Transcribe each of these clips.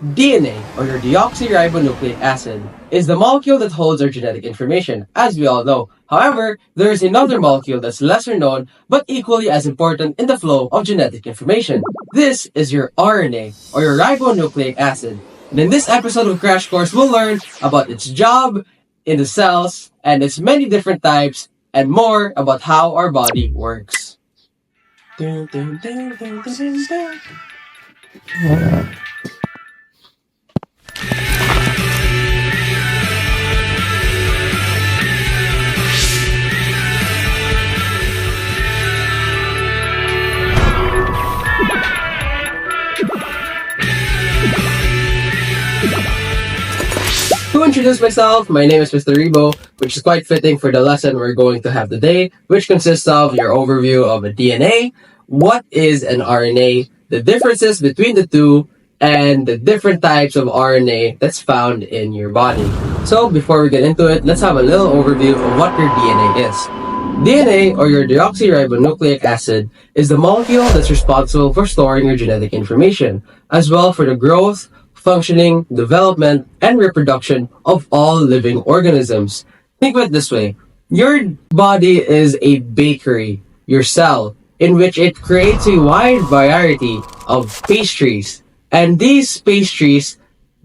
DNA, or your deoxyribonucleic acid, is the molecule that holds our genetic information, as we all know. However, there is another molecule that's lesser known, but equally as important in the flow of genetic information. This is your RNA, or your ribonucleic acid. And in this episode of Crash Course, we'll learn about its job in the cells, and its many different types, and more about how our body works. Dun, dun, dun, dun, dun, dun, dun. To introduce myself, my name is Mr. Ribo, which is quite fitting for the lesson we're going to have today, which consists of your overview of a DNA, what is an RNA, the differences between the two, and the different types of RNA that's found in your body. So before we get into it, let's have a little overview of what your DNA is. DNA, or your deoxyribonucleic acid, is the molecule that's responsible for storing your genetic information, as well for the growth, functioning, development, and reproduction of all living organisms. Think of it this way. Your body is a bakery, your cell, in which it creates a wide variety of pastries. And these pastries,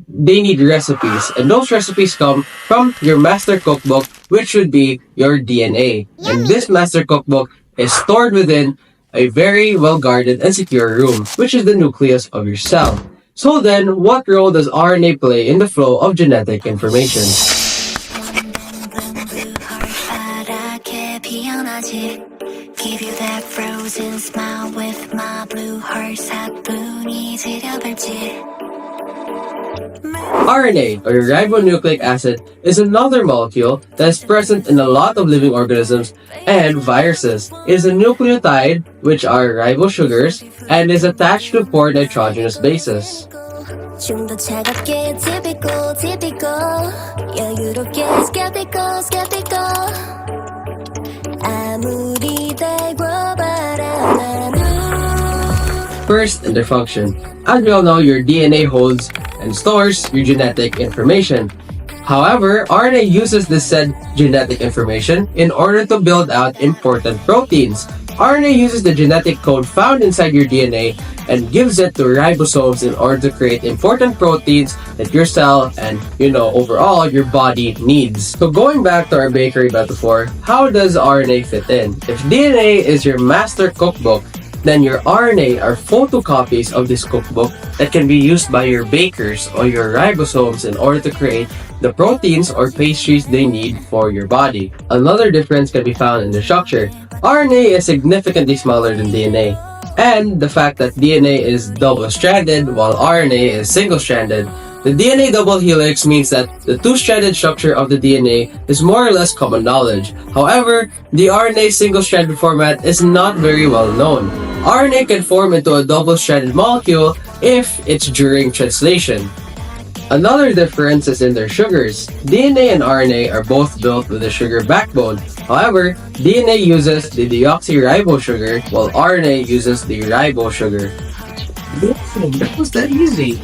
they need recipes. And those recipes come from your master cookbook, which would be your DNA. And this master cookbook is stored within a very well-guarded and secure room, which is the nucleus of your cell. So then, what role does RNA play in the flow of genetic information? Give you that frozen smile with my blue hearts 사뿐히 지려볼지. RNA, or ribonucleic acid, is another molecule that is present in a lot of living organisms and viruses. It is a nucleotide, which are ribose sugars, and is attached to 4 nitrogenous bases. 좀 더 차갑게 typical 여유롭게 skeptical 아무리 달궈봐라 나는. First, in their function. As we all know, your DNA holds and stores your genetic information. However, RNA uses this said genetic information in order to build out important proteins. RNA uses the genetic code found inside your DNA and gives it to ribosomes in order to create important proteins that your cell and, overall your body needs. So going back to our bakery metaphor, how does RNA fit in? If DNA is your master cookbook, then your RNA are photocopies of this cookbook that can be used by your bakers or your ribosomes in order to create the proteins or pastries they need for your body. Another difference can be found in the structure. RNA is significantly smaller than DNA, and the fact that DNA is double-stranded while RNA is single-stranded. The DNA double helix means that the two-stranded structure of the DNA is more or less common knowledge. However, the RNA single-stranded format is not very well known. RNA can form into a double-stranded molecule if it's during translation. Another difference is in their sugars. DNA and RNA are both built with a sugar backbone. However, DNA uses the deoxyribose sugar while RNA uses the ribose sugar. That was that easy.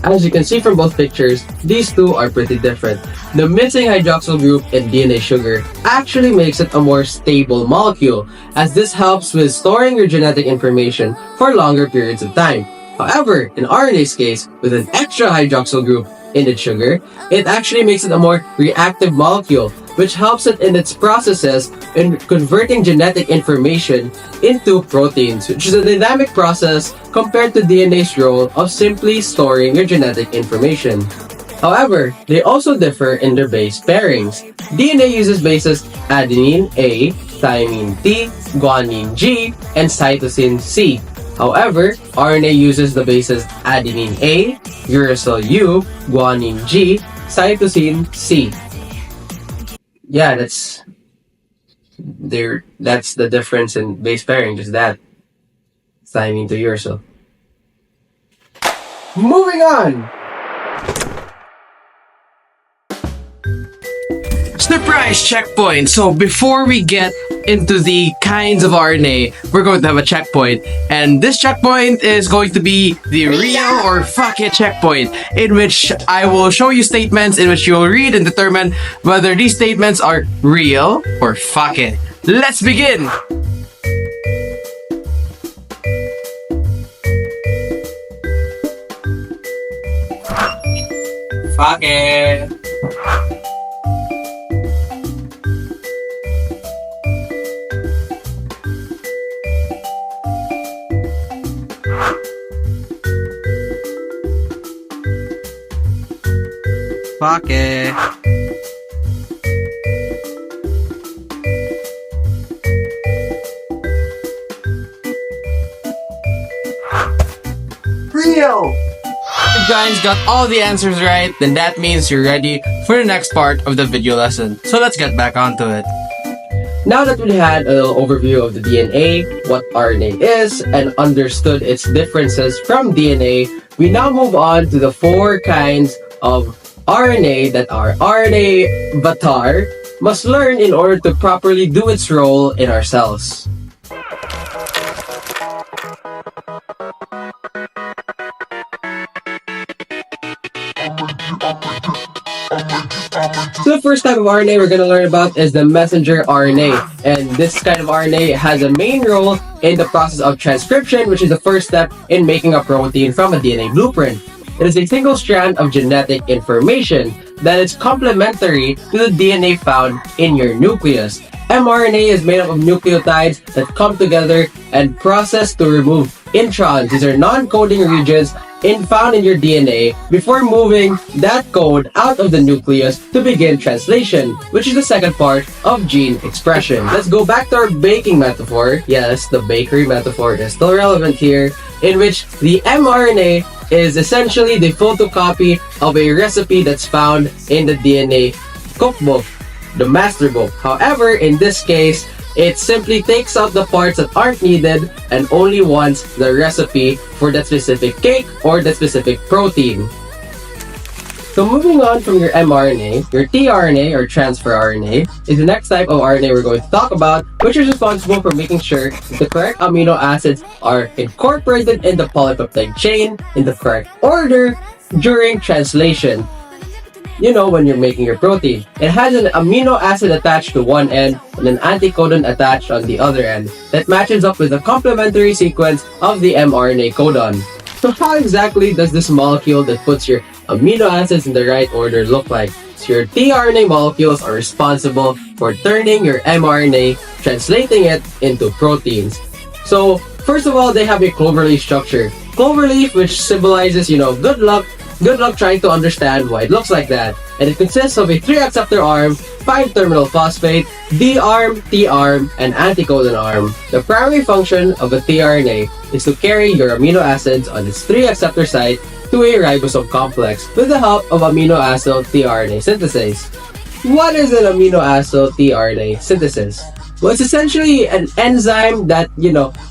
As you can see from both pictures, these two are pretty different. The missing hydroxyl group in DNA sugar actually makes it a more stable molecule, as this helps with storing your genetic information for longer periods of time. However, in RNA's case, with an extra hydroxyl group in its sugar, it actually makes it a more reactive molecule, which helps it in its processes in converting genetic information into proteins, which is a dynamic process compared to DNA's role of simply storing your genetic information. However, they also differ in their base pairings. DNA uses bases adenine A, thymine T, guanine G, and cytosine C. However, RNA uses the bases adenine A, uracil U, guanine G, cytosine C. Yeah, that's the difference in base pairing, just that. Thymine to uracil. Moving on! Surprise checkpoint! So before we get into the kinds of RNA, we're going to have a checkpoint. And this checkpoint is going to be the real or fuck it checkpoint, in which I will show you statements in which you will read and determine whether these statements are real or fuck it. Let's begin! Fuck it! Fuck it. Real! If you guys got all the answers right, then that means you're ready for the next part of the video lesson. So let's get back onto it. Now that we had a little overview of the DNA, what RNA is, and understood its differences from DNA, we now move on to the 4 kinds of RNA that our RNA avatar must learn in order to properly do its role in our cells. So the first type of RNA we're going to learn about is the messenger RNA. And this kind of RNA has a main role in the process of transcription, which is the first step in making a protein from a DNA blueprint. It is a single strand of genetic information that is complementary to the DNA found in your nucleus. mRNA is made up of nucleotides that come together and process to remove introns. These are non-coding regions found in your DNA before moving that code out of the nucleus to begin translation, which is the second part of gene expression. Let's go back to our baking metaphor. Yes, the bakery metaphor is still relevant here, in which the mRNA is essentially the photocopy of a recipe that's found in the DNA cookbook, the master book. However, in this case, it simply takes out the parts that aren't needed and only wants the recipe for that specific cake or that specific protein. So moving on from your mRNA, your tRNA or transfer RNA is the next type of RNA we're going to talk about, which is responsible for making sure that the correct amino acids are incorporated in the polypeptide chain in the correct order during translation. You know, when you're making your protein. It has an amino acid attached to one end and an anticodon attached on the other end that matches up with the complementary sequence of the mRNA codon. So how exactly does this molecule that puts your amino acids in the right order look like? So your tRNA molecules are responsible for turning your mRNA, translating it into proteins. So first of all, they have a cloverleaf structure. Cloverleaf, which symbolizes, good luck. Good luck trying to understand why it looks like that. And it consists of a 3-acceptor arm, 5-terminal phosphate, D-arm, T-arm, and anticodon arm. The primary function of a tRNA is to carry your amino acids on its 3-acceptor site to a ribosome complex with the help of amino acid tRNA synthesis. What is an amino acid tRNA synthesis? Well, it's essentially an enzyme that,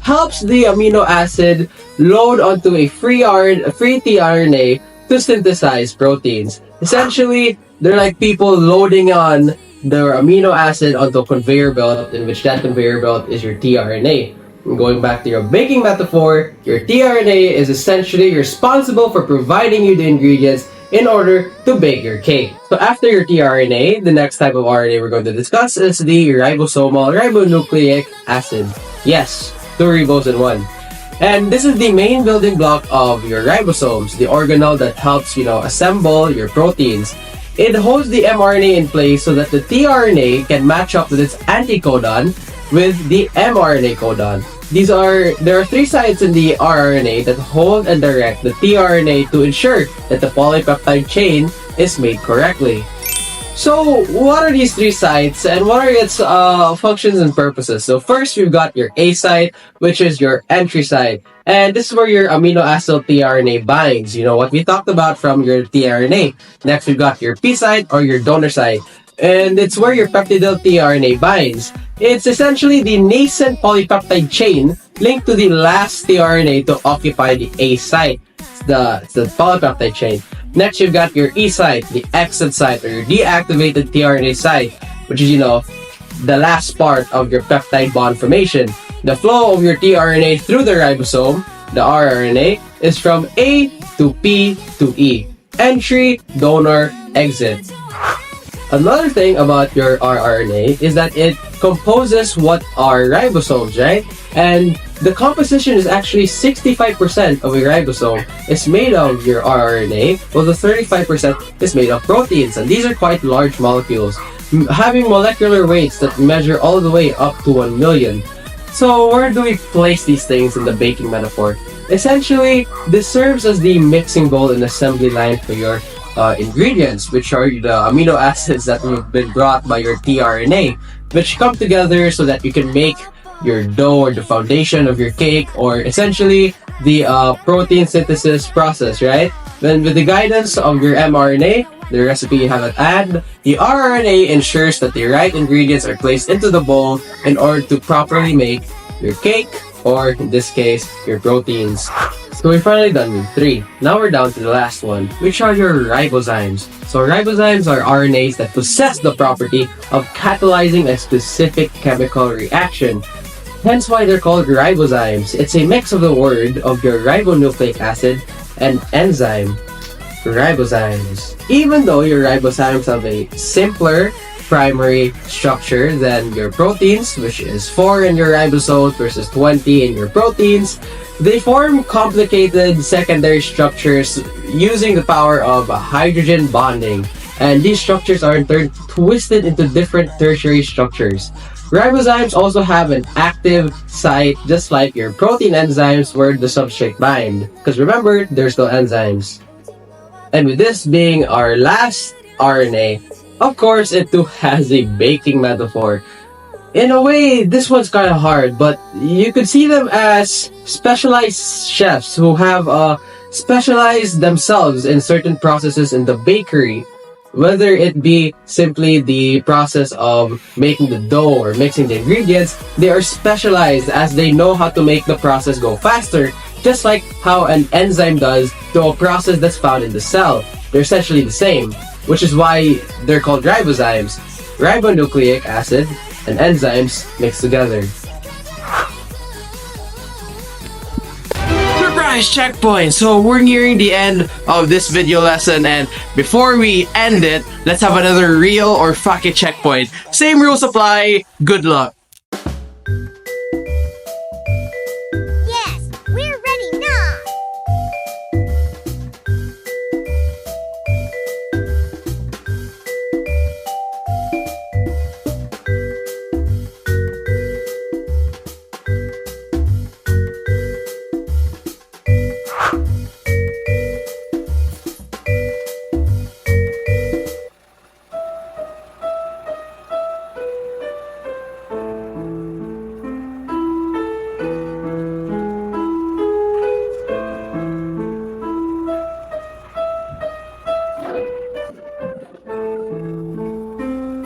helps the amino acid load onto a free tRNA to synthesize proteins. Essentially, they're like people loading on their amino acid onto a conveyor belt, in which that conveyor belt is your tRNA. And going back to your baking metaphor, your tRNA is essentially responsible for providing you the ingredients in order to bake your cake. So after your tRNA, the next type of RNA we're going to discuss is the ribosomal ribonucleic acid. Yes, 2 ribos in 1. And this is the main building block of your ribosomes, the organelle that helps, assemble your proteins. It holds the mRNA in place so that the tRNA can match up with its anticodon with the mRNA codon. There are 3 sites in the rRNA that hold and direct the tRNA to ensure that the polypeptide chain is made correctly. So, what are these 3 sites and what are its functions and purposes? So first, we've got your A site, which is your entry site. And this is where your amino acid tRNA binds, what we talked about from your tRNA. Next, we've got your P site or your donor site. And it's where your peptidyl tRNA binds. It's essentially the nascent polypeptide chain linked to the last tRNA to occupy the A site. It's the polypeptide chain. Next, you've got your E site, the exit site, or your deactivated tRNA site, which is, the last part of your peptide bond formation. The flow of your tRNA through the ribosome, the rRNA, is from A to P to E. Entry, donor, exit. Another thing about your rRNA is that it composes what are ribosomes, right? And the composition is actually 65% of a ribosome is made of your rRNA, while the 35% is made of proteins. And these are quite large molecules, having molecular weights that measure all the way up to 1 million. So where do we place these things in the baking metaphor? Essentially, this serves as the mixing bowl and assembly line for your ingredients, which are the amino acids that have been brought by your tRNA, which come together so that you can make your dough or the foundation of your cake, or essentially the protein synthesis process, right? Then with the guidance of your mRNA, the recipe you have at hand, the rRNA ensures that the right ingredients are placed into the bowl in order to properly make your cake, or in this case, your proteins. So we're finally done with 3. Now we're down to the last one, which are your ribozymes. So ribozymes are RNAs that possess the property of catalyzing a specific chemical reaction. Hence why they're called ribozymes. It's a mix of the word of your ribonucleic acid and enzyme. Ribozymes. Even though your ribozymes have a simpler primary structure than your proteins, which is 4 in your ribosomes versus 20 in your proteins, they form complicated secondary structures using the power of hydrogen bonding. And these structures are in turn twisted into different tertiary structures. Ribozymes also have an active site just like your protein enzymes where the substrate bind. Because remember, they're still enzymes. And with this being our last RNA, of course, it too has a baking metaphor. In a way, this one's kind of hard, but you could see them as specialized chefs who have specialized themselves in certain processes in the bakery. Whether it be simply the process of making the dough or mixing the ingredients, they are specialized as they know how to make the process go faster, just like how an enzyme does to a process that's found in the cell. They're essentially the same, which is why they're called ribozymes. Ribonucleic acid and enzymes mixed together. Surprise checkpoint! So we're nearing the end of this video lesson, and before we end it, let's have another real or fuck it checkpoint. Same rules apply. Good luck. Yes, we're ready now.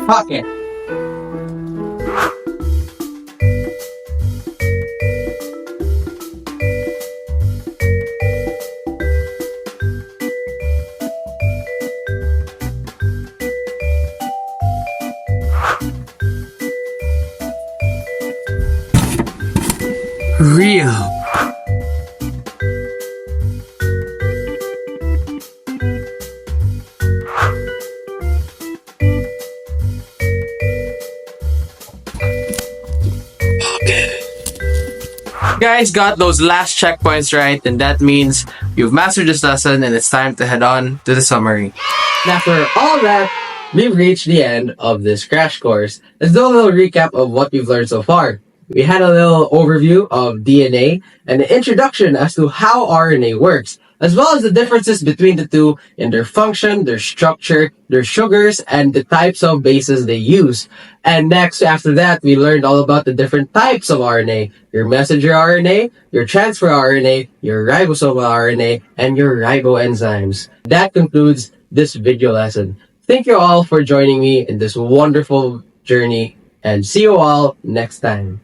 Fuck it. Real. Guys got those last checkpoints right, and that means you've mastered this lesson and it's time to head on to the summary. And after all that, we've reached the end of this crash course. Let's do a little recap of what we've learned so far. We had a little overview of DNA and an introduction as to how RNA works, as well as the differences between the two in their function, their structure, their sugars, and the types of bases they use. And next, after that, we learned all about the different types of RNA. Your messenger RNA, your transfer RNA, your ribosomal RNA, and your riboenzymes. That concludes this video lesson. Thank you all for joining me in this wonderful journey, and see you all next time.